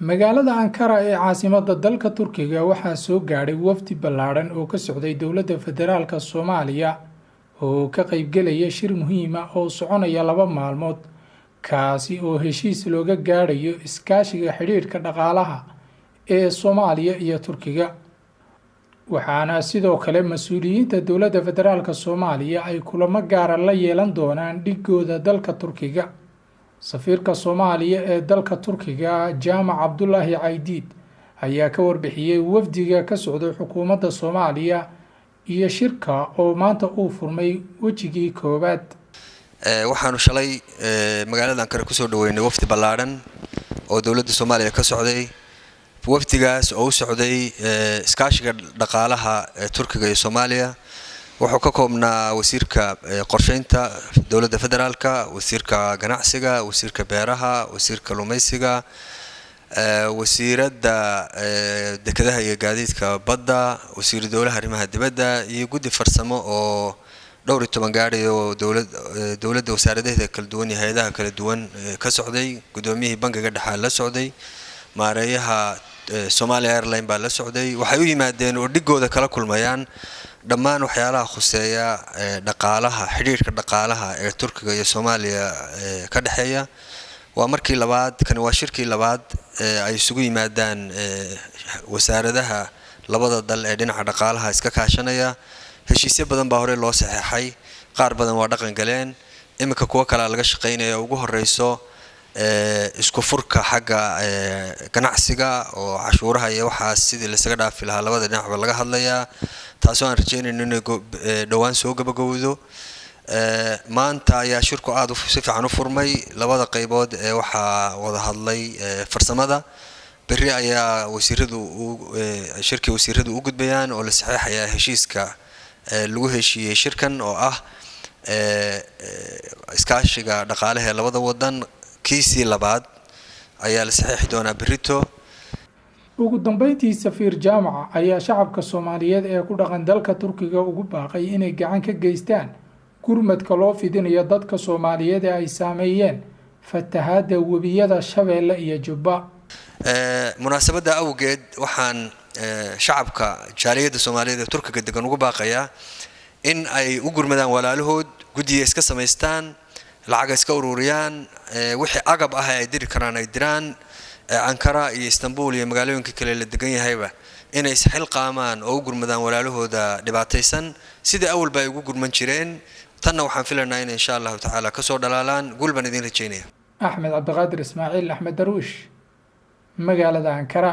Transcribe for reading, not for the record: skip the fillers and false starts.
magaalada Ankara ee caasimadda dalka Turkiga waxaa soo gaadhay wafdi ballaaran oo ka socday dowladda federaalka Soomaaliya oo ka qaybgelaya shir muhiim ah oo soconaya 2 maalmood kaasi oo heshiis looga gaadhayo iskaashiga xiriirka dhaqaalaha ee Soomaaliya iyo Turkiga. waxaana sidoo kale mas'uuliyiinta dowladda federaalka Soomaaliya ay kulamo gaar ah la yeelan doonaan dhigooda dalka Turkiga. safiirka Soomaaliya ee dalka Turkiga Jaamac Cabdullaahi Caydiid ayaa ka warbixiyay wafdiga ka socday xukuumadda Soomaaliya iyo shirka oo maanta uu furmay wajigii koobaad. waxaanu shalay magaalada Ankara ku soo dhaweynay wafdi ballaaran oo dowladda Soomaaliya ka socday. wafdigaas oo u socday iskaashiga dhaqaalaha ee Turkiga iyo Soomaaliya wuxuu ka koobnaa wasiirka qorsheynta dowladda federaalka, wasiirka ganacsiga, wasiirka beeraha, wasiirka lumaysiga, wasiirada dekedaha iyo gaadiidka badda, wasiir dowlaha arrimaha dibadda iyo guddi farsamo oo dhowr iyo 10 gaari oo dowladda wasaaradaha kala duwan iyo hay'adaha kala duwan ka socday. gudoomiyihii bangiga dhexe la socday, maareeyaha Somalia Airline baa la socday. waxay u yimaadeen oo dhigooda kala kulmayaan dhammaan waxyaalaha khuseeya dhaqaalaha, xiriirka dhaqaalaha ee Turkiga iyo Soomaaliya ka dhaxeeya. waa markii labaad, kan waa shirkii labaad ay isugu yimaadaan wasaaradaha labada dal ee dhinaca dhaqaalaha iska kaashanaya. heshiisyo badan baa hore loo saxeexay, qaar badan waa dhaqan galeen, imika kuwa kale laga shaqeynaya. ugu horeyso isku furka xagga ganacsiga oo cashuuraha iyo waxa sidii la isaga dhaafi lahaa labada dhinacba laga hadlayaa, taasoo aan rajeynayno inay dhawaan soo gabagabowdo. maanta ayaa shirku aad si fiican u furmay. labada qaybood ee waxa wada hadlay farsamada. berri ayaa shirkii wasiiradu u gudbayaan oo la saxeexayaa heshiiska lagu heshiiyay shirkan oo ah iskaashiga dhaqaalaha ee labada wadan. kiisii labaad ayaa la saxeexi doonaa berrito. ugu dambeyntii safiir Jaamac ayaa shacabka Soomaaliyeed ee ku dhaqan dalka Turkiga ugu baaqay inay gacan ka geystaan gurmadka loo fidinayo dadka Soomaaliyeed ee ay saameeyeen fatahaadda webiyada Shabeelle iyo Jubba. munaasabada awgeed waxaan shacabka jaaliyadda Soomaaliyeed ee Turkiga degan ugu baaqayaa in ay u gurmadaan walaalahood, guddiga iska sameystaan, lacag iska ururiyaan, wixii agab ah ay diri karaan ay diraan. Ankara iyo Istanbul iyo magaalooyinka kale la degan yahayba inay isxil qaamaan oo u gurmadaan walaalahooda dhibaataysan sida awalba ay ugu gurman jireen. tanna waxaan filaynaa in insha Allah ta'ala ka soo dhalaalaan. gulban idin rajeynaya. Axmed Cabdiqaadir Ismaaciil Axmed Daruush, magaalada Ankara.